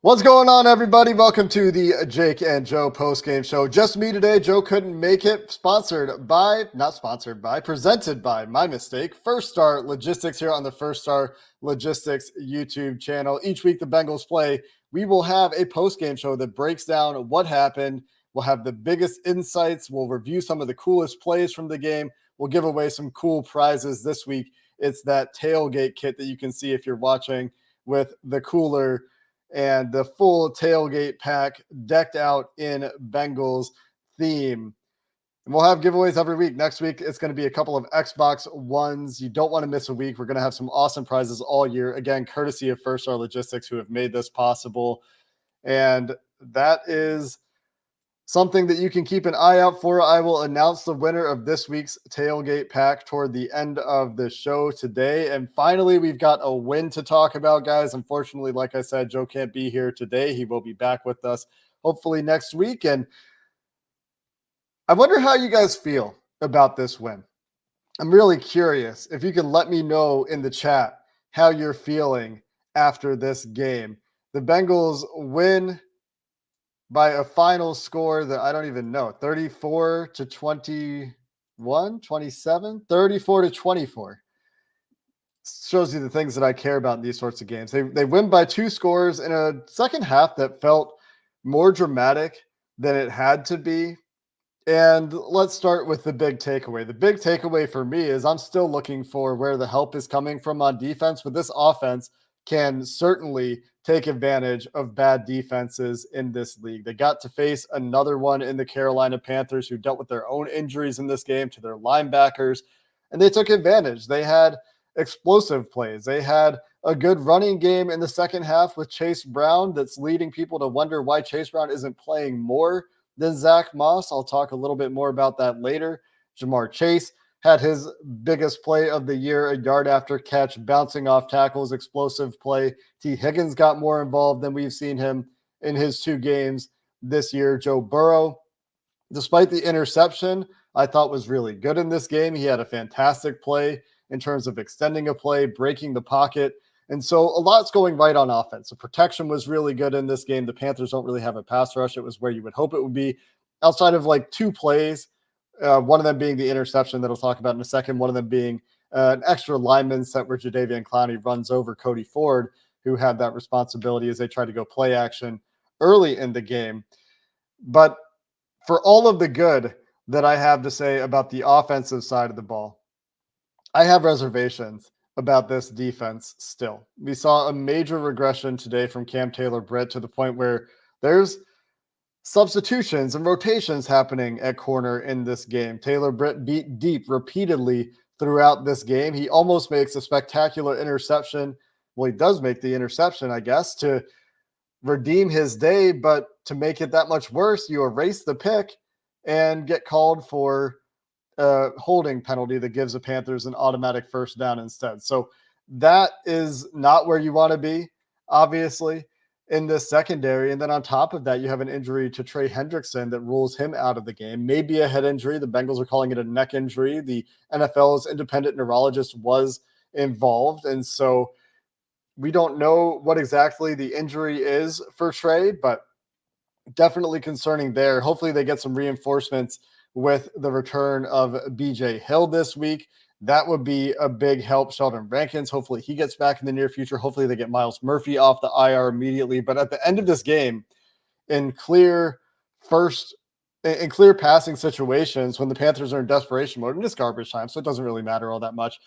What's going on, everybody? Welcome to the Jake and Joe postgame show. Just me today. Joe couldn't make it. Presented by, my mistake, First Star Logistics here on the First Star Logistics YouTube channel. Each week the Bengals play, we will have a postgame show that breaks down what happened. We'll have the biggest insights. We'll review some of the coolest plays from the game. We'll give away some cool prizes this week. It's that tailgate kit that you can see if you're watching, with the cooler and the full tailgate pack decked out in Bengals theme. And we'll have giveaways every week. Next week, it's going to be a couple of Xbox Ones. You don't want to miss a week. We're going to have some awesome prizes all year. Again, courtesy of First Star Logistics, who have made this possible. And that is something that you can keep an eye out for. I will announce the winner of this week's tailgate pack toward the end of the show today. And finally, we've got a win to talk about, guys. Unfortunately, like I said, Joe can't be here today. He will be back with us hopefully next week. And I wonder how you guys feel about this win. I'm really curious if you can let me know in the chat how you're feeling after this game. The Bengals win by a final score that I don't even know, 34-21, 27, 34-24. Shows you the things that I care about in these sorts of games. They win by 2 scores in a second half that felt more dramatic than it had to be. And let's start with the big takeaway. The big takeaway for me is I'm still looking for where the help is coming from on defense, but this offense can certainly take advantage of bad defenses in this league. They got to face another one in the Carolina Panthers, who dealt with their own injuries in this game to their linebackers, and they took advantage. They had explosive plays. They had a good running game in the second half with Chase Brown that's leading people to wonder why Chase Brown isn't playing more than Zach Moss. I'll talk a little bit more about that later. Jamar Chase had his biggest play of the year, a yard after catch, bouncing off tackles, explosive play. T. Higgins got more involved than we've seen him in his 2 games this year. Joe Burrow, despite the interception, I thought was really good in this game. He had a fantastic play in terms of extending a play, breaking the pocket. And so a lot's going right on offense. The protection was really good in this game. The Panthers don't really have a pass rush. It was where you would hope it would be, outside of like 2 plays. One of them being the interception that I'll talk about in a second. One of them being an extra lineman set where Jadeveon Clowney runs over Cody Ford, who had that responsibility as they tried to go play action early in the game. But for all of the good that I have to say about the offensive side of the ball, I have reservations about this defense still. We saw a major regression today from Cam Taylor-Britt to the point where there's substitutions and rotations happening at corner in this game. Taylor-Britt beat deep repeatedly throughout this game. He almost makes a spectacular interception. Well, he does make the interception, I guess, to redeem his day, but to make it that much worse, you erase the pick and get called for a holding penalty that gives the Panthers an automatic first down instead. So that is not where you want to be, obviously, in this secondary. And then on top of that, you have an injury to Trey Hendrickson that rules him out of the game. Maybe a head injury. The Bengals are calling it a neck injury. The NFL's independent neurologist was involved. And so we don't know what exactly the injury is for Trey, but definitely concerning there. Hopefully they get some reinforcements with the return of BJ Hill this week. That would be a big help. Sheldon Rankins, hopefully he gets back in the near future. Hopefully they get Myles Murphy off the IR immediately. But at the end of this game, in clear passing situations, when the Panthers are in desperation mode, and it's garbage time, so it doesn't really matter all that much.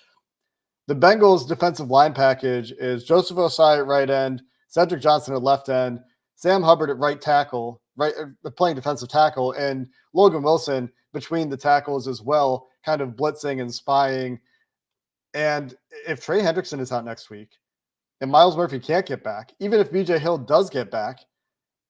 The Bengals defensive line package is Joseph Ossai at right end, Cedric Johnson at left end, Sam Hubbard at right tackle, playing defensive tackle, and Logan Wilson between the tackles as well, kind of blitzing and spying. And if Trey Hendrickson is out next week and Myles Murphy can't get back, even if BJ Hill does get back,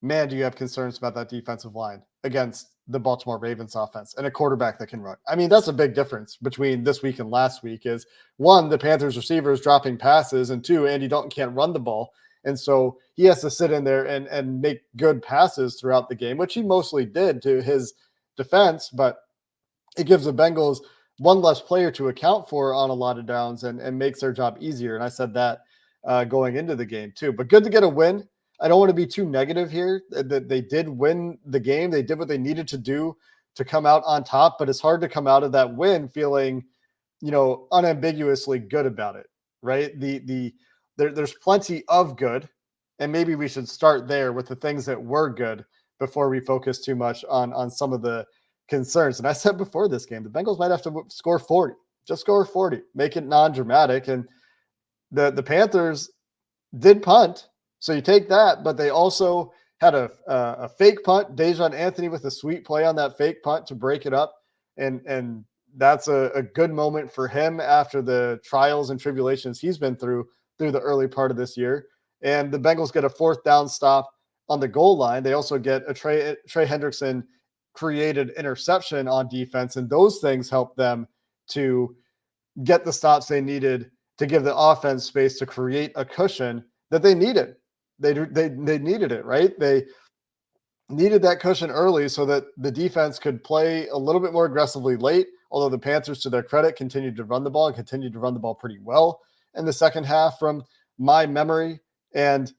man, do you have concerns about that defensive line against the Baltimore Ravens offense and a quarterback that can run. I mean, that's a big difference between this week and last week is, 1, the Panthers receivers dropping passes, and 2, Andy Dalton can't run the ball. And so he has to sit in there and make good passes throughout the game, which he mostly did to his defense, but it gives the Bengals one less player to account for on a lot of downs and makes their job easier. And I said that going into the game too, but good to get a win. I don't want to be too negative here. That they did win the game. They did what they needed to do to come out on top, but it's hard to come out of that win feeling, unambiguously good about it, right? There's plenty of good, and maybe we should start there with the things that were good before we focus too much on some of the concerns. And I said before this game, the Bengals might have to score 40, just score 40, make it non-dramatic. And the Panthers did punt, so you take that, but they also had a fake punt. Dejon Anthony with a sweet play on that fake punt to break it up, and that's a good moment for him after the trials and tribulations he's been through the early part of this year. And the Bengals get a 4th down stop on the goal line. They also get a Trey Hendrickson created interception on defense, and those things help them to get the stops they needed to give the offense space to create a cushion that they needed. They needed it, right? They needed that cushion early so that the defense could play a little bit more aggressively late, although the Panthers, to their credit, continued to run the ball and continued to run the ball pretty well in the second half from my memory. And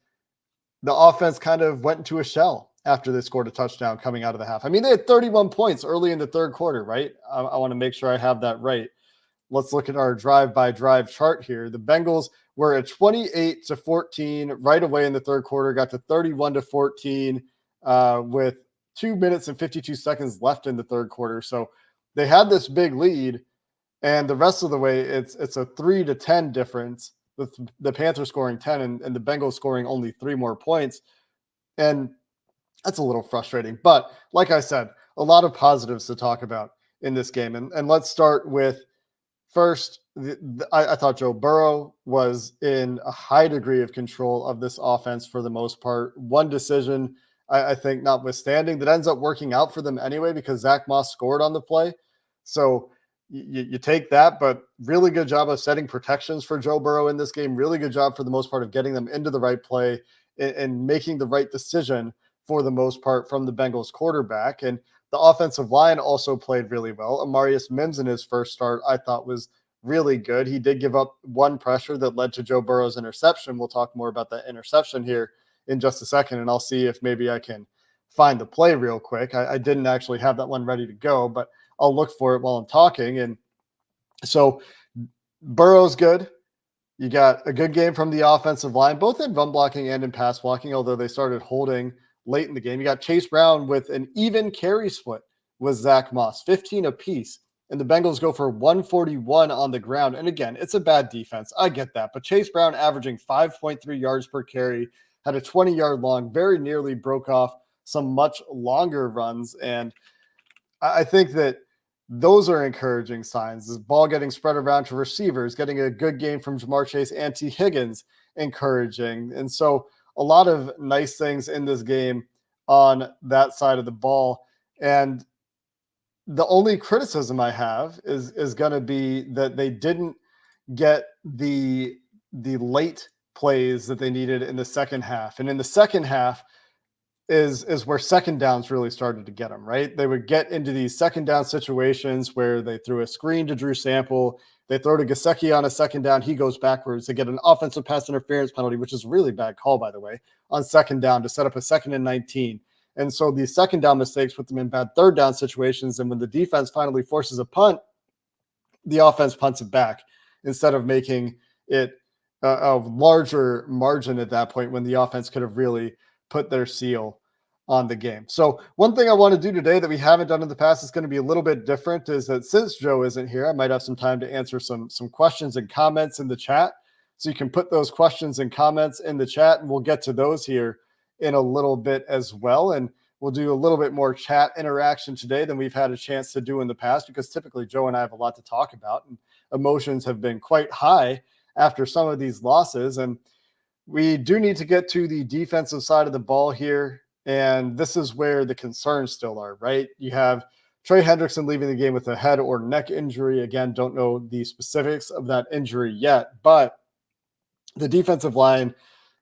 the offense kind of went into a shell after they scored a touchdown coming out of the half. I mean, they had 31 points early in the third quarter, right? I want to make sure I have that right. Let's look at our drive-by-drive chart here. The Bengals were at 28-14 right away in the third quarter, got to 31-14 with 2 minutes and 52 seconds left in the third quarter. So they had this big lead, and the rest of the way, it's a 3-10 difference, with the Panthers scoring 10 and the Bengals scoring only 3 more points. And that's a little frustrating. But like I said, a lot of positives to talk about in this game. And let's start with, first, I thought Joe Burrow was in a high degree of control of this offense for the most part. One decision, I think, notwithstanding, that ends up working out for them anyway because Zach Moss scored on the play. So you take that, but really good job of setting protections for Joe Burrow in this game. Really good job for the most part of getting them into the right play and making the right decision for the most part from the Bengals quarterback. And the offensive line also played really well. Amarius Mims in his first start, I thought, was really good. He did give up one pressure that led to Joe Burrow's interception. We'll talk more about that interception here in just a second, and I'll see if maybe I can find the play real quick. I didn't actually have that one ready to go, but I'll look for it while I'm talking. And so Burrow's good. You got a good game from the offensive line, both in run blocking and in pass blocking, although they started holding late in the game. You got Chase Brown with an even carry split with Zach Moss, 15 apiece. And the Bengals go for 141 on the ground. And again, it's a bad defense. I get that. But Chase Brown averaging 5.3 yards per carry, had a 20-yard long, very nearly broke off some much longer runs. And I think that those are encouraging signs. This ball getting spread around to receivers, getting a good game from Jamar Chase and T. Higgins, encouraging. And so a lot of nice things in this game on that side of the ball. And the only criticism I have is going to be that they didn't get the late plays that they needed in the second half. And in the second half is where second downs really started to get them, right? They would get into these second down situations where they threw a screen to Drew Sample. They throw to Gesicki on a second down. He goes backwards. They get an offensive pass interference penalty, which is a really bad call, by the way, on second down to set up a 2nd and 19. And so these second down mistakes put them in bad third down situations. And when the defense finally forces a punt, the offense punts it back instead of making it a larger margin at that point when the offense could have really put their seal on the game. So one thing I want to do today that we haven't done in the past is going to be a little bit different, is that since Joe isn't here, I might have some time to answer some questions and comments in the chat. So you can put those questions and comments in the chat, and we'll get to those here in a little bit as well. And we'll do a little bit more chat interaction today than we've had a chance to do in the past, because typically Joe and I have a lot to talk about, and emotions have been quite high after some of these losses. And we do need to get to the defensive side of the ball here. And this is where the concerns still are, right? You have Trey Hendrickson leaving the game with a head or neck injury. Again, don't know the specifics of that injury yet, but the defensive line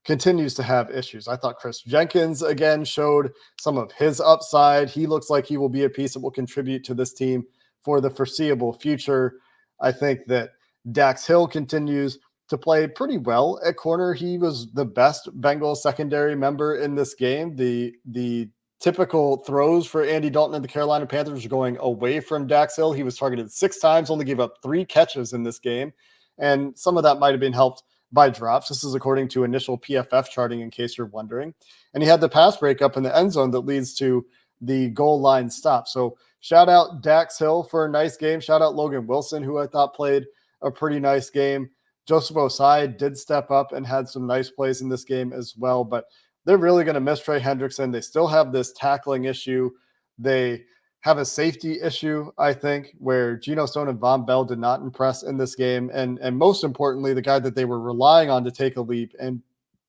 continues to have issues. I thought Chris Jenkins, again, showed some of his upside. He looks like he will be a piece that will contribute to this team for the foreseeable future. I think that Dax Hill continues to play pretty well at corner. He was the best Bengals secondary member in this game. The typical throws for Andy Dalton and the Carolina Panthers are going away from Dax Hill. He was targeted 6 times, only gave up 3 catches in this game. And some of that might have been helped by drops. This is according to initial PFF charting, in case you're wondering. And he had the pass breakup in the end zone that leads to the goal line stop. So shout out Dax Hill for a nice game. Shout out Logan Wilson, who I thought played a pretty nice game. Joseph Osai did step up and had some nice plays in this game as well, but they're really going to miss Trey Hendrickson. They still have this tackling issue. They have a safety issue, I think, where Geno Stone and Von Bell did not impress in this game. And most importantly, the guy that they were relying on to take a leap and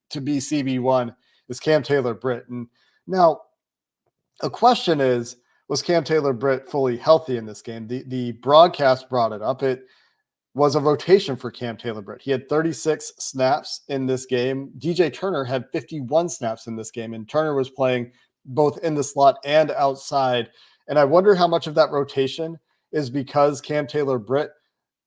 to be CB1 is Cam Taylor-Britt. And now a question is, was Cam Taylor-Britt fully healthy in this game? The broadcast brought it up. It was a rotation for Cam Taylor-Britt. He had 36 snaps in this game. DJ Turner had 51 snaps in this game, and Turner was playing both in the slot and outside. And I wonder how much of that rotation is because Cam Taylor-Britt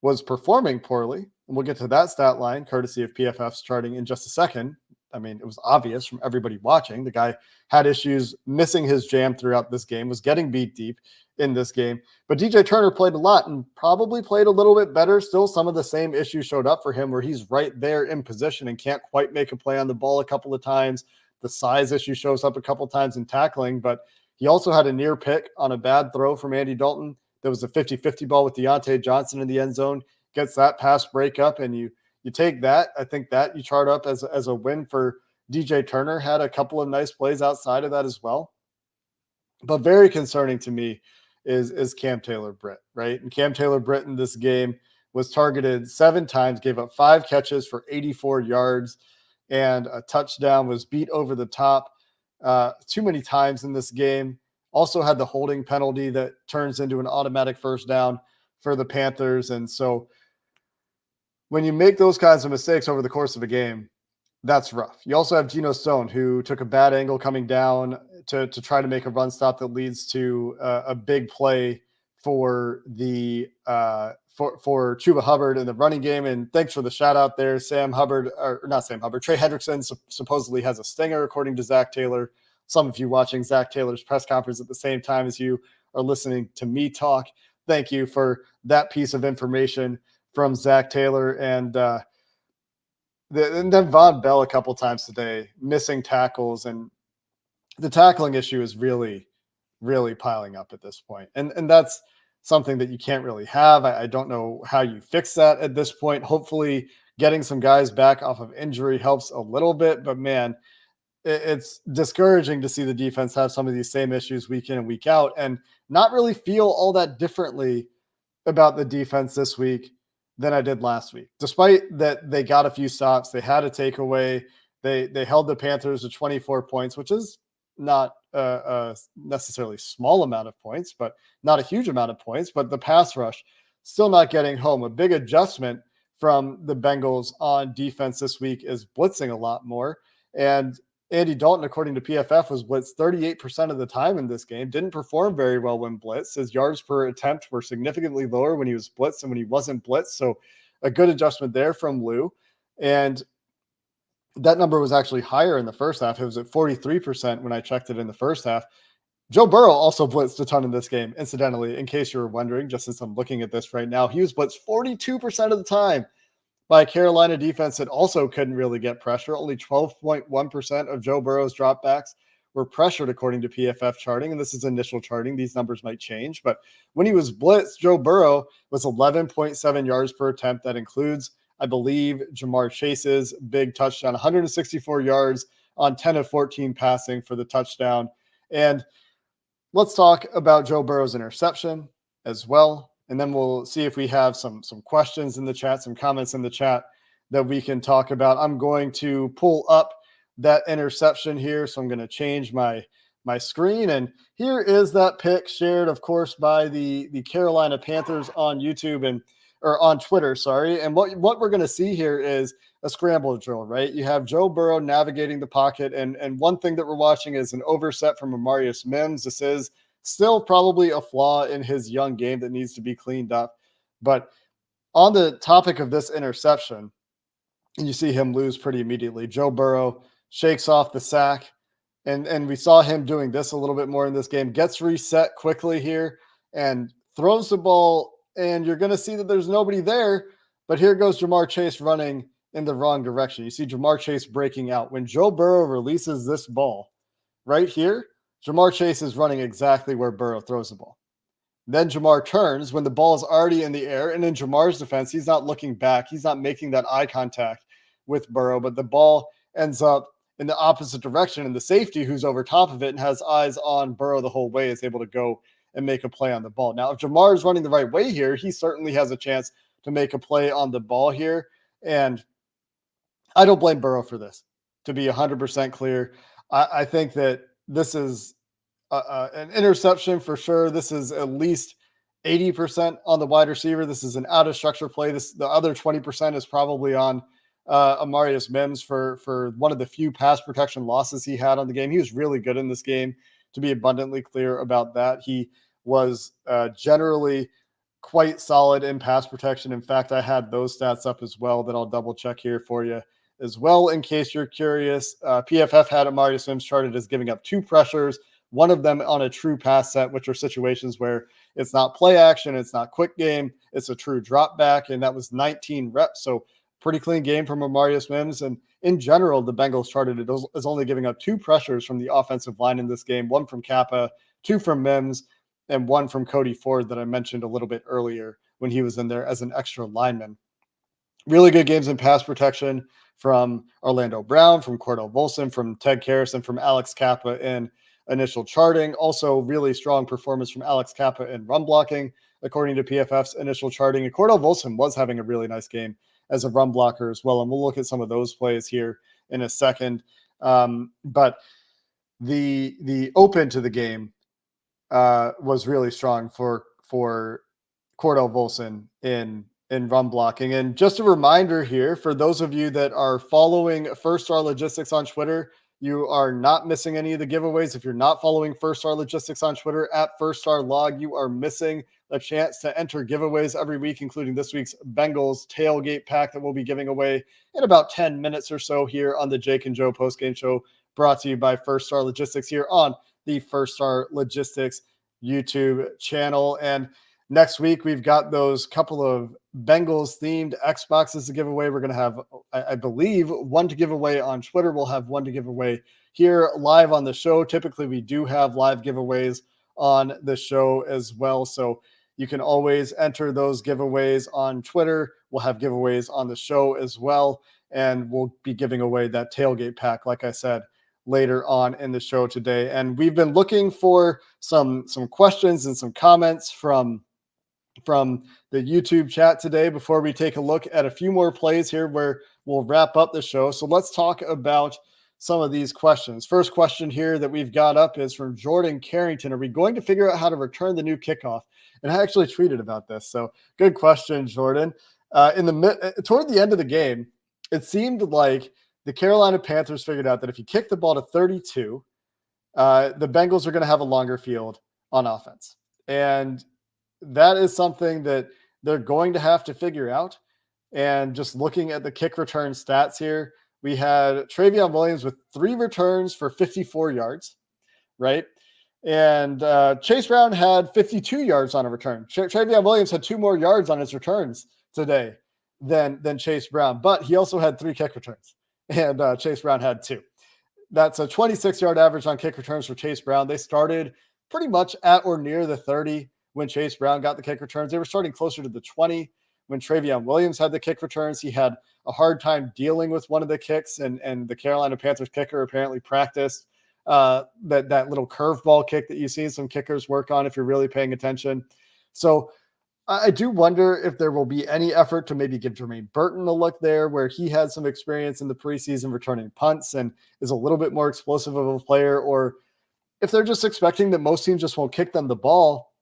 was performing poorly. And we'll get to that stat line, courtesy of PFF's charting, in just a second. I mean, it was obvious from everybody watching. The guy had issues missing his jam throughout this game, was getting beat deep in this game. But DJ Turner played a lot and probably played a little bit better. Still, some of the same issues showed up for him where he's right there in position and can't quite make a play on the ball a couple of times. The size issue shows up a couple of times in tackling, but he also had a near pick on a bad throw from Andy Dalton. There was a 50-50 ball with Deontay Johnson in the end zone. Gets that pass breakup, and you take that. I think that you chart up as a win for DJ Turner. Had a couple of nice plays outside of that as well. But very concerning to me is Cam Taylor-Britt, right? And Cam Taylor-Britt in this game was targeted 7 times, gave up 5 catches for 84 yards and a touchdown, was beat over the top too many times in this game. Also had the holding penalty that turns into an automatic first down for the Panthers. And so when you make those kinds of mistakes over the course of a game, that's rough. You also have Geno Stone, who took a bad angle coming down to try to make a run stop that leads to a big play for the for Chuba Hubbard in the running game. And thanks for the shout out there, Sam Hubbard, or not Sam Hubbard. Trey Hendrickson supposedly has a stinger, according to Zach Taylor. Some of you watching Zach Taylor's press conference at the same time as you are listening to me talk. Thank you for that piece of information from Zach Taylor. And then Von Bell a couple times today, missing tackles, and the tackling issue is really, really piling up at this point. And that's something that you can't really have. I don't know how you fix that at this point. Hopefully getting some guys back off of injury helps a little bit, but man, it's discouraging to see the defense have some of these same issues week in and week out and not really feel all that differently about the defense this week than I did last week. Despite that they got a few stops, they had a takeaway, they held the Panthers to 24 points, which is not a necessarily small amount of points, but not a huge amount of points. But the pass rush still not getting home. A big adjustment from the Bengals on defense this week is blitzing a lot more. And Andy Dalton, according to PFF, was blitzed 38% of the time in this game. Didn't perform very well when blitzed. His yards per attempt were significantly lower when he was blitzed than when he wasn't blitzed. So a good adjustment there from Lou. And that number was actually higher in the first half. It was at 43% when I checked it in the first half. Joe Burrow also blitzed a ton in this game, incidentally, in case you were wondering, just since I'm looking at this right now. He was blitzed 42% of the time by a Carolina defense that also couldn't really get pressure. Only 12.1% of Joe Burrow's dropbacks were pressured, according to PFF charting. And this is initial charting. These numbers might change. But when he was blitzed, Joe Burrow was 11.7 yards per attempt. That includes, I believe, Jamar Chase's big touchdown, 164 yards on 10 of 14 passing for the touchdown. And let's talk about Joe Burrow's interception as well. And then we'll see if we have some questions in the chat, some comments in the chat that we can talk about. I'm going to pull up that interception here. So I'm going to change my screen. And here is that pic shared, of course, by the Carolina Panthers on YouTube or on Twitter, sorry. And what we're going to see here is a scramble drill, right? You have Joe Burrow navigating the pocket. And one thing that we're watching is an overset from Amarius Mims. This is still probably a flaw in his young game that needs to be cleaned up. But on the topic of this interception, and you see him lose pretty immediately. Joe Burrow shakes off the sack, and we saw him doing this a little bit more in this game. Gets reset quickly here and throws the ball, and you're going to see that there's nobody there. But here goes Jamar Chase running in the wrong direction. You see Jamar Chase breaking out. When Joe Burrow releases this ball right here, Jamar Chase is running exactly where Burrow throws the ball. Then Jamar turns when the ball is already in the air. And in Jamar's defense, he's not looking back. He's not making that eye contact with Burrow, but the ball ends up in the opposite direction. And the safety who's over top of it and has eyes on Burrow the whole way is able to go and make a play on the ball. Now, if Jamar is running the right way here, he certainly has a chance to make a play on the ball here. And I don't blame Burrow for this, to be 100% clear. I think that this is an interception for sure. This is at least 80% on the wide receiver. This is an out of structure play. The other 20% is probably on Amarius Mims for one of the few pass protection losses he had on the game. He was really good in this game, to be abundantly clear about that. He was generally quite solid in pass protection. In fact, I had those stats up as well that I'll double check here for you as well, in case you're curious. PFF had Amarius Mims charted as giving up 2 pressures, one of them on a true pass set, which are situations where it's not play action, it's not quick game, it's a true drop back, and that was 19 reps. So pretty clean game from Amarius Mims. And in general, the Bengals charted it as only giving up 2 pressures from the offensive line in this game, 1 from Kappa, 2 from Mims, and 1 from Cody Ford that I mentioned a little bit earlier when he was in there as an extra lineman. Really good games in pass protection from Orlando Brown, from Cordell Volson, from Ted Karras, and from Alex Kappa in initial charting. Also, really strong performance from Alex Kappa in run blocking, according to PFF's initial charting. And Cordell Volson was having a really nice game as a run blocker as well. And we'll look at some of those plays here in a second. But the open to the game was really strong for Cordell Volson in run blocking. And just a reminder here, for those of you that are following First Star Logistics on Twitter, you are not missing any of the giveaways. If you're not following First Star Logistics on Twitter at First Star Log, you are missing a chance to enter giveaways every week, including this week's Bengals tailgate pack that we'll be giving away in about 10 minutes or so here on the Jake and Joe postgame show, brought to you by First Star Logistics here on the First Star Logistics YouTube channel. And next week, we've got those couple of Bengals-themed Xboxes to give away. We're going to have, I believe, 1 to give away on Twitter. We'll have 1 to give away here live on the show. Typically, we do have live giveaways on the show as well. So you can always enter those giveaways on Twitter. We'll have giveaways on the show as well. And we'll be giving away that tailgate pack, like I said, later on in the show today. And we've been looking for some questions and some comments from the YouTube chat today before we take a look at a few more plays here where we'll wrap up the show. So let's talk about some of these questions. First question here that we've got up is from Jordan Carrington. Are we going to figure out how to return the new kickoff? And I actually tweeted about this. So good question, Jordan. Toward the end of the game, it seemed like the Carolina Panthers figured out that if you kick the ball to 32, the Bengals are going to have a longer field on offense. And that is something that they're going to have to figure out. And just looking at the kick return stats here, we had Travion Williams with 3 returns for 54 yards, right? And Chase Brown had 52 yards on a return. Travion Williams had 2 more yards on his returns today than Chase Brown, but he also had 3 kick returns, and Chase Brown had 2. That's a 26-yard average on kick returns for Chase Brown. They started pretty much at or near the 30 when Chase Brown got the kick returns. They were starting closer to the 20 when Travion Williams had the kick returns. He had a hard time dealing with one of the kicks, and the Carolina Panthers kicker apparently practiced that little curveball kick that you see some kickers work on if you're really paying attention. So I do wonder if there will be any effort to maybe give Jermaine Burton a look there, where he had some experience in the preseason returning punts and is a little bit more explosive of a player, or if they're just expecting that most teams just won't kick them the ball.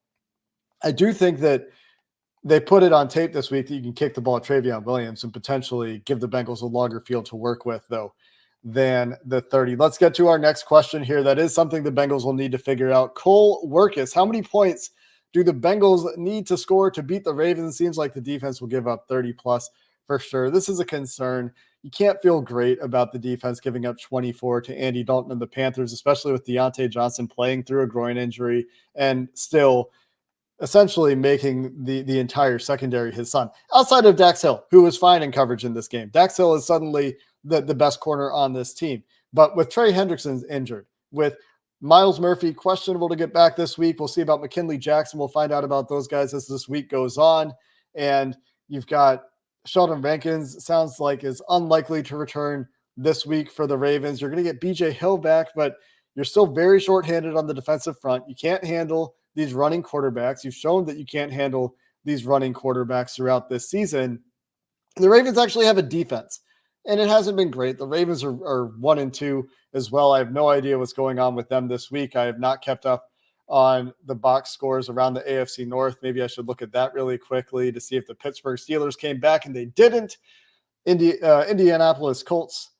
I do think that they put it on tape this week that you can kick the ball at Travion Williams and potentially give the Bengals a longer field to work with, though, than the 30. Let's get to our next question here. That is something the Bengals will need to figure out. Cole Workus, how many points do the Bengals need to score to beat the Ravens? It seems like the defense will give up 30 plus for sure. This is a concern. You can't feel great about the defense giving up 24 to Andy Dalton and the Panthers, especially with Deontay Johnson playing through a groin injury and still essentially making the entire secondary his son, outside of Dax Hill, who was fine in coverage in this game. Dax Hill is suddenly the best corner on this team. But with Trey Hendrickson's injured, with Miles Murphy questionable to get back this week, we'll see about McKinley Jackson. We'll find out about those guys as this week goes on. And you've got Sheldon Rankins, sounds like is unlikely to return this week for the Ravens. You're going to get BJ Hill back, but you're still very shorthanded on the defensive front. You can't handle these running quarterbacks. You've shown that you can't handle these running quarterbacks throughout this season. The Ravens actually have a defense, and it hasn't been great. The Ravens are 1-2 as well. I have no idea what's going on with them this week. I have not kept up on the box scores around the AFC North. Maybe I should look at that really quickly to see if the Pittsburgh Steelers came back, and they didn't. Indianapolis Colts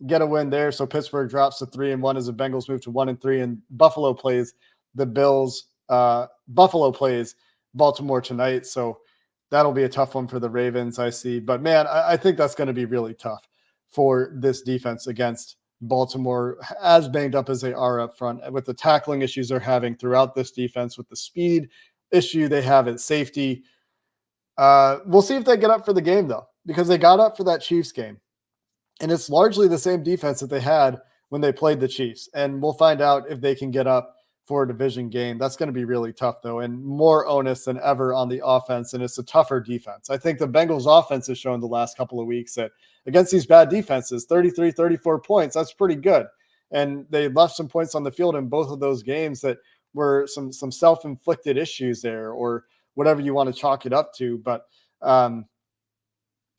get a win there, so Pittsburgh drops to 3-1 as the Bengals move to 1-3, and Buffalo plays the Bills. Buffalo plays Baltimore tonight, so that'll be a tough one for the Ravens, I see. But man, I think that's going to be really tough for this defense against Baltimore, as banged up as they are up front, with the tackling issues they're having throughout this defense, with the speed issue they have at safety. We'll see if they get up for the game, though, because they got up for that Chiefs game, and it's largely the same defense that they had when they played the Chiefs. And we'll find out if they can get up for a division game. That's going to be really tough, though, and more onus than ever on the offense, and it's a tougher defense. I think the Bengals offense has shown the last couple of weeks that against these bad defenses, 33, 34 points, that's pretty good. And they left some points on the field in both of those games that were some self-inflicted issues there, or whatever you want to chalk it up to. But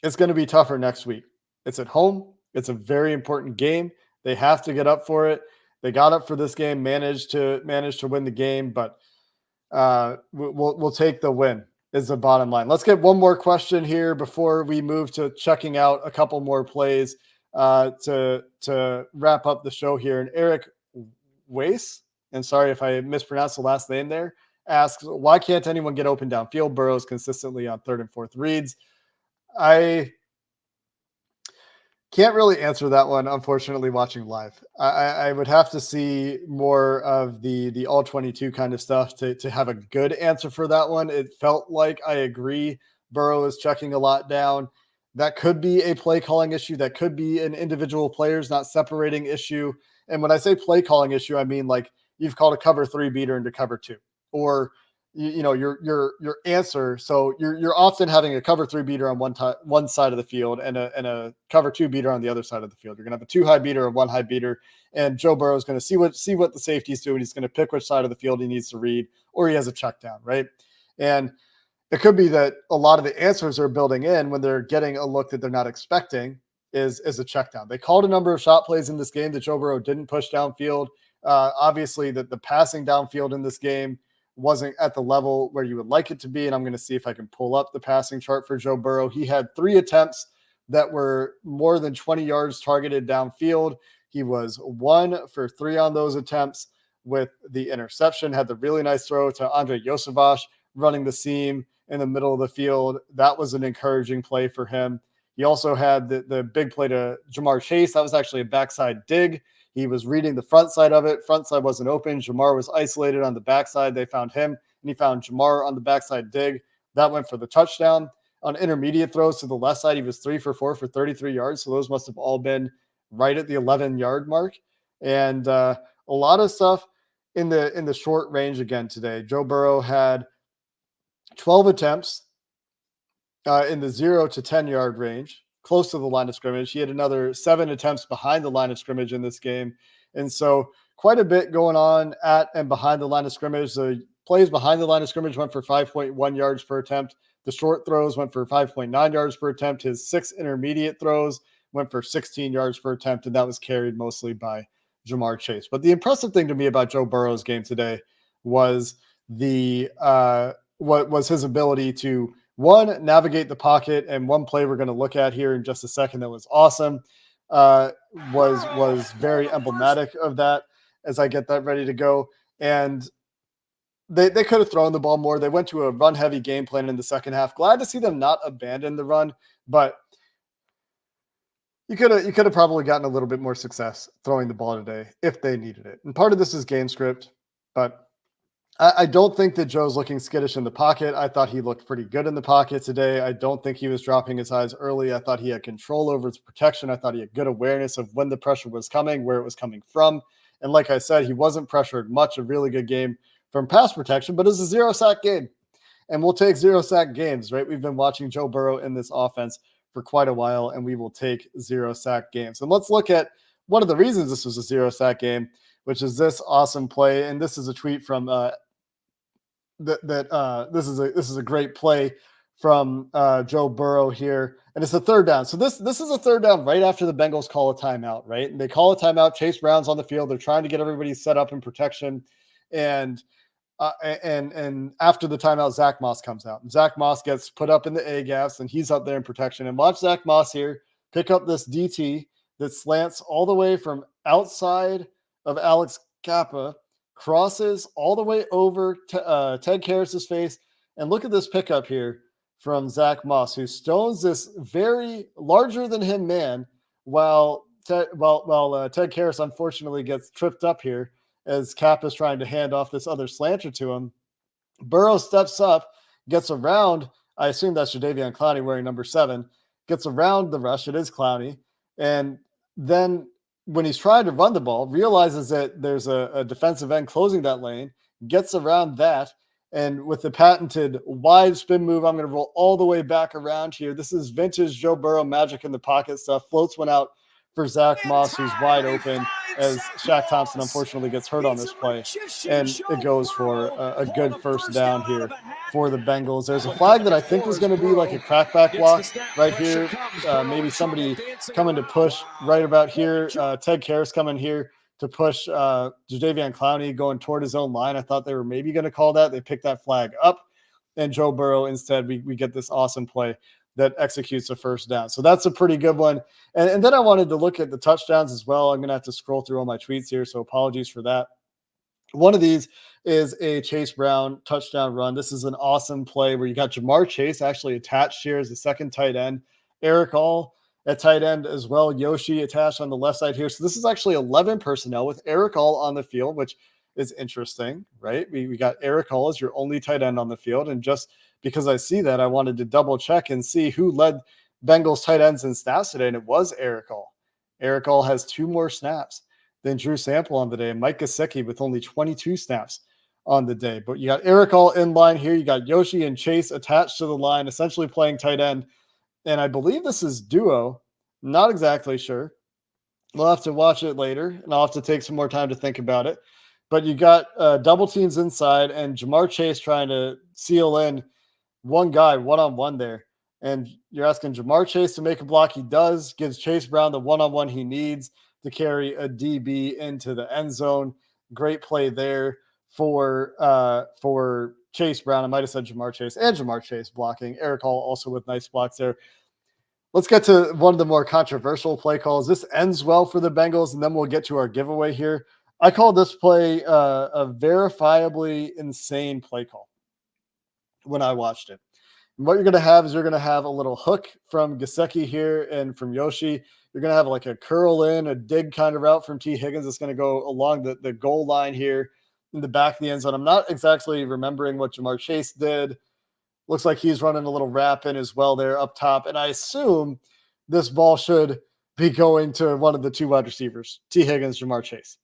it's going to be tougher next week. It's at home. It's a very important game. They have to get up for it. They got up for this game, managed to win the game, but we'll take the win is the bottom line. Let's get one more question here before we move to checking out a couple more plays to wrap up the show here. And Eric Weiss, and sorry if I mispronounced the last name there, asks, why can't anyone get open downfield? Burrow's consistently on third and fourth reads. I can't really answer that one, unfortunately, watching live. I would have to see more of the all 22 kind of stuff to have a good answer for that one. It felt like, I agree, Burrow is checking a lot down. That could be a play calling issue. That could be an individual players not separating issue. And when I say play calling issue, I mean like you've called a cover 3 beater into cover 2, or your answer. So you're often having a cover 3 beater on one side of the field and a cover 2 beater on the other side of the field. You're gonna have a 2 high beater and 1 high beater, and Joe Burrow is going to see what the safety's doing. He's going to pick which side of the field he needs to read, or he has a check down, right? And it could be that a lot of the answers are building in when they're getting a look that they're not expecting is a check down. They called a number of shot plays in this game that Joe Burrow didn't push downfield. Obviously, the passing downfield in this game wasn't at the level where you would like it to be. And I'm going to see if I can pull up the passing chart for Joe Burrow. He had 3 attempts that were more than 20 yards targeted downfield. He was 1 for 3 on those attempts with the interception, had the really nice throw to Andre Yosevach running the seam in the middle of the field. That was an encouraging play for him. He also had the big play to Jamar Chase. That was actually a backside dig. He was reading the front side of it. Front side wasn't open. Jamar was isolated on the backside. They found him, and he found Jamar on the backside dig. That went for the touchdown. On intermediate throws to the left side, he was 3 for 4 for 33 yards. So those must have all been right at the 11-yard mark. And a lot of stuff in the short range again today. Joe Burrow had 12 attempts in the 0 to 10-yard range, close to the line of scrimmage. He had another 7 attempts behind the line of scrimmage in this game. And so quite a bit going on at and behind the line of scrimmage. The plays behind the line of scrimmage went for 5.1 yards per attempt. The short throws went for 5.9 yards per attempt. His 6 intermediate throws went for 16 yards per attempt, and that was carried mostly by Jamar Chase. But the impressive thing to me about Joe Burrow's game today was what was his ability to, one, navigate the pocket, and one play we're going to look at here in just a second that was awesome, was very emblematic of that as I get that ready to go. And they could have thrown the ball more. They went to a run-heavy game plan in the second half. Glad to see them not abandon the run, but You could have probably gotten a little bit more success throwing the ball today if they needed it. And part of this is game script, but I don't think that Joe's looking skittish in the pocket. I thought he looked pretty good in the pocket today. I don't think he was dropping his eyes early. I thought he had control over his protection. I thought he had good awareness of when the pressure was coming, where it was coming from. And like I said, he wasn't pressured much. A really good game from pass protection, but it's a 0-sack game. And we'll take 0-sack games, right? We've been watching Joe Burrow in this offense for quite a while, and we will take 0-sack games. And let's look at one of the reasons this was a 0-sack game, which is this awesome play. And this is a tweet from this is a great play from Joe Burrow here, and it's a third down. So this is a third down right after the Bengals call a timeout, right? And they call a timeout. Chase Brown's on the field. They're trying to get everybody set up in protection, and after the timeout, Zach Moss comes out. And Zach Moss gets put up in the A gaps, and he's up there in protection. And watch Zach Moss here pick up this DT that slants all the way from outside of Alex Kappa, crosses all the way over to Ted Karras's face. And look at this pickup here from Zach Moss, who stones this very larger than him man, while Ted Karras unfortunately gets tripped up here as Cap is trying to hand off this other slanter to him. Burrow steps up, gets around, I assume that's Jadeveon Clowney wearing number 7, gets around the rush. It is Clowney. And then when he's trying to run the ball, realizes that there's a defensive end closing that lane, gets around that, and with the patented wide spin move, I'm going to roll all the way back around here. This is vintage Joe Burrow magic in the pocket stuff. Floats one out for Zach Moss, who's wide open, as Shaq Thompson unfortunately gets hurt on this play, and it goes for a good first down here for the Bengals. There's a flag that I think was going to be like a crackback block right here. Maybe somebody coming to push right about here. Ted Karras coming here to push Jadeveon Clowney going toward his own line. I thought they were maybe going to call that. They picked that flag up, and Joe Burrow instead, we get this awesome play that executes a first down. So that's a pretty good one. And then I wanted to look at the touchdowns as well. I'm going to have to scroll through all my tweets here, so apologies for that. One of these is a Chase Brown touchdown run. This is an awesome play where you got Jamar Chase actually attached here as the second tight end. Eric All at tight end as well. Yoshi attached on the left side here. So this is actually 11 personnel with Eric All on the field, which is interesting, right? We got Eric All as your only tight end on the field. And just because I see that, I wanted to double check and see who led Bengals tight ends in snaps today, and it was Eric All. Eric All has 2 more snaps than Drew Sample on the day, and Mike Gesicki with only 22 snaps on the day. But you got Eric All in line here. You got Yoshi and Chase attached to the line, essentially playing tight end. And I believe this is duo. Not exactly sure. We'll have to watch it later, and I'll have to take some more time to think about it. But you got double teams inside, and Jamar Chase trying to seal in one guy one-on-one there. And you're asking Jamar Chase to make a block. He does. Gives Chase Brown the one-on-one he needs to carry a DB into the end zone. Great play there for Chase Brown. I might have said Jamar Chase, and Jamar Chase blocking. Eric Hall also with nice blocks there. Let's get to one of the more controversial play calls. This ends well for the Bengals, and then we'll get to our giveaway here. I call this play a verifiably insane play call when I watched it. And what you're going to have is you're going to have a little hook from Gesicki here and from Yoshi. You're going to have like a curl in, a dig kind of route from T. Higgins. It's going to go along the goal line here in the back of the end zone. I'm not exactly remembering what Jamar Chase did. Looks like he's running a little wrap in as well there up top. And I assume this ball should be going to one of the 2 wide receivers, T. Higgins, Jamar Chase.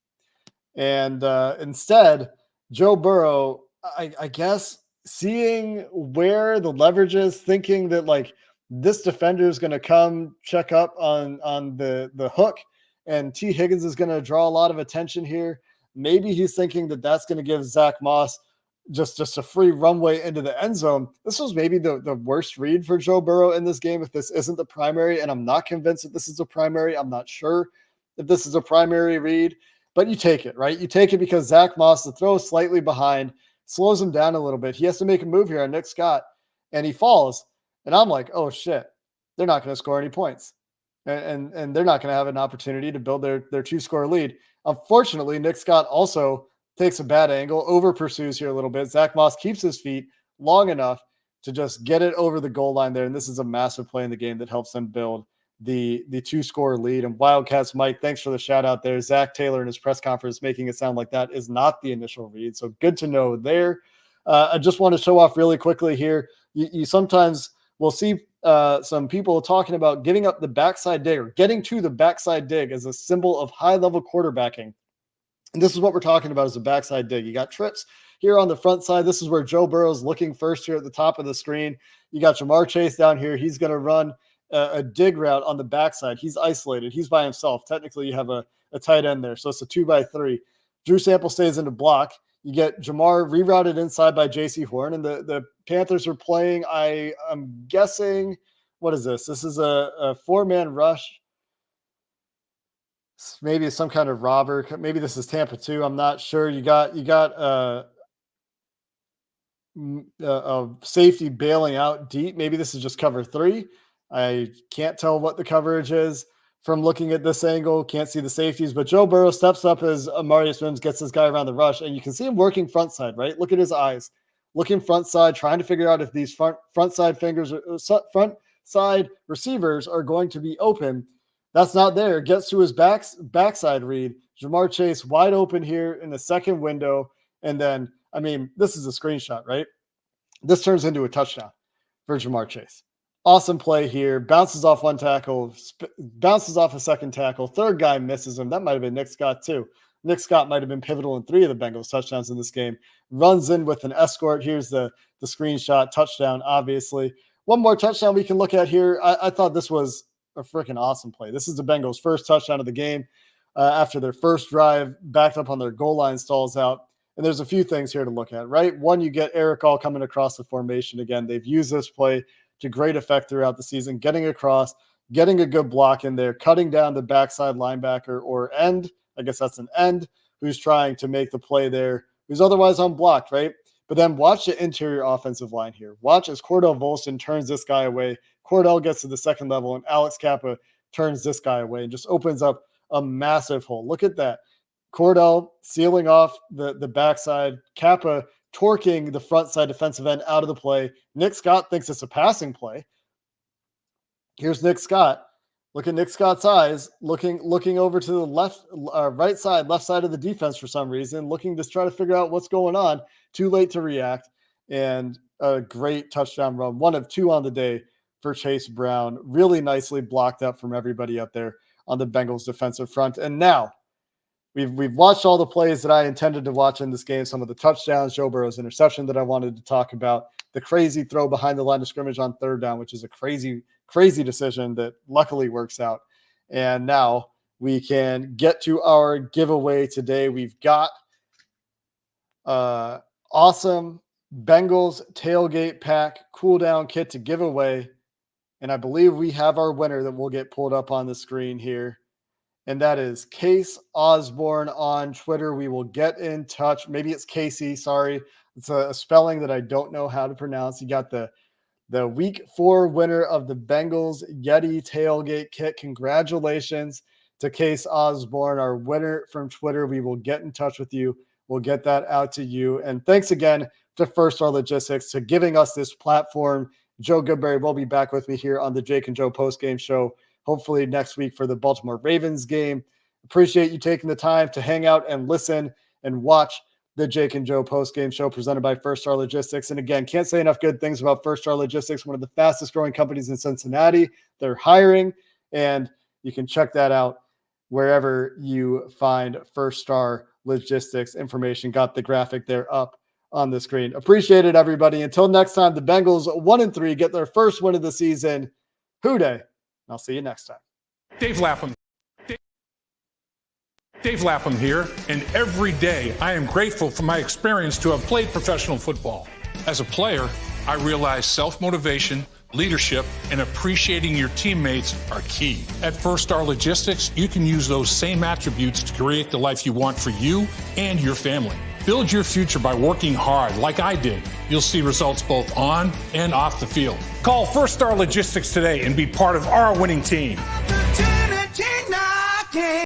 And instead, Joe Burrow, I guess, seeing where the leverage is, thinking that like this defender is going to come check up on the hook, and T. Higgins is going to draw a lot of attention here. Maybe he's thinking that that's going to give Zach Moss just a free runway into the end zone. This was maybe the worst read for Joe Burrow in this game if this isn't the primary, and I'm not convinced that this is a primary. I'm not sure if this is a primary read, but you take it, right? You take it because Zach Moss, the throw is slightly behind, slows him down a little bit. He has to make a move here on Nick Scott, and he falls. And I'm like, oh, shit, they're not going to score any points. And they're not going to have an opportunity to build their 2-score lead. Unfortunately, Nick Scott also takes a bad angle, over pursues here a little bit. Zach Moss keeps his feet long enough to just get it over the goal line there. And this is a massive play in the game that helps them build the 2-score lead. And Wildcats Mike, thanks for the shout out there. Zach Taylor in his press conference making it sound like that is not the initial read. So good to know there. I just want to show off really quickly here. You sometimes will see some people talking about giving up the backside dig or getting to the backside dig as a symbol of high-level quarterbacking. And this is what we're talking about as a backside dig. You got trips here on the front side. This is where Joe Burrow is looking first here at the top of the screen. You got Jamar Chase down here. He's going to run a dig route on the backside. He's isolated. He's by himself. Technically, you have a tight end there. So it's a 2-by-3. Drew Sample stays in the block. You get Jamar rerouted inside by J.C. Horn. And the Panthers are playing, I'm guessing, what is this? This is a 4-man rush. Maybe some kind of robber. Maybe this is Tampa 2. I'm not sure. You got a safety bailing out deep. Maybe this is just cover 3. I can't tell what the coverage is from looking at this angle. Can't see the safeties, but Joe Burrow steps up as Amarius Mims gets this guy around the rush, and you can see him working front side, right? Look at his eyes, looking front side, trying to figure out if these front side receivers are going to be open. That's not there. Gets to his backside read. Jamar Chase wide open here in the second window, and then, I mean, this is a screenshot, right? This turns into a touchdown for Jamar Chase. Awesome play here. Bounces off one tackle, bounces off a second tackle. Third guy misses him. That might have been Nick Scott too. Nick Scott might have been pivotal in 3 of the Bengals touchdowns in this game. Runs in with an escort. Here's the screenshot. Touchdown, obviously. One more touchdown we can look at here. I thought this was a freaking awesome play. This is the Bengals' first touchdown of the game after their first drive, backed up on their goal line, stalls out. And there's a few things here to look at, right? One, you get Eric All coming across the formation again. They've used this play to great effect throughout the season, getting across, getting a good block in there, cutting down the backside linebacker or end. I guess that's an end who's trying to make the play there, who's otherwise unblocked, right? But then watch the interior offensive line here. Watch as Cordell Volson turns this guy away. Cordell gets to the second level, and Alex Kappa turns this guy away and just opens up a massive hole. Look at that. Cordell sealing off the backside. Kappa torquing the front side defensive end out of the play. Nick Scott thinks it's a passing play. Here's Nick Scott. Look at Nick Scott's eyes, looking over to the left side of the defense for some reason, looking to try to figure out what's going on. Too late to react, and a great touchdown run, 1 of 2 on the day for Chase Brown. Really nicely blocked up from everybody up there on the Bengals defensive front. And now we've watched all the plays that I intended to watch in this game, some of the touchdowns, Joe Burrow's interception that I wanted to talk about, the crazy throw behind the line of scrimmage on 3rd down, which is a crazy decision that luckily works out. And now we can get to our giveaway today. We've got awesome Bengals tailgate pack cool down kit to give away. And I believe we have our winner that will get pulled up on the screen here. And that is Case Osborne on Twitter. We will get in touch. Maybe it's Casey. Sorry. It's a spelling that I don't know how to pronounce. You got the week 4 winner of the Bengals Yeti tailgate kit. Congratulations to Case Osborne, our winner from Twitter. We will get in touch with you. We'll get that out to you. And thanks again to First Star Logistics for giving us this platform. Joe Goodberry will be back with me here on the Jake and Joe postgame show, hopefully next week for the Baltimore Ravens game. Appreciate you taking the time to hang out and listen and watch the Jake and Joe postgame show presented by First Star Logistics. And again, can't say enough good things about First Star Logistics, one of the fastest growing companies in Cincinnati. They're hiring, and you can check that out wherever you find First Star Logistics information. Got the graphic there up on the screen. Appreciate it, everybody. Until next time, the Bengals 1-3 get their first win of the season. Hoo-day. I'll see you next time. Dave Lapham here, and every day I am grateful for my experience to have played professional football. As a player, I realized self-motivation, leadership, and appreciating your teammates are key. At First Star Logistics, you can use those same attributes to create the life you want for you and your family. Build your future by working hard like I did. You'll see results both on and off the field. Call First Star Logistics today and be part of our winning team.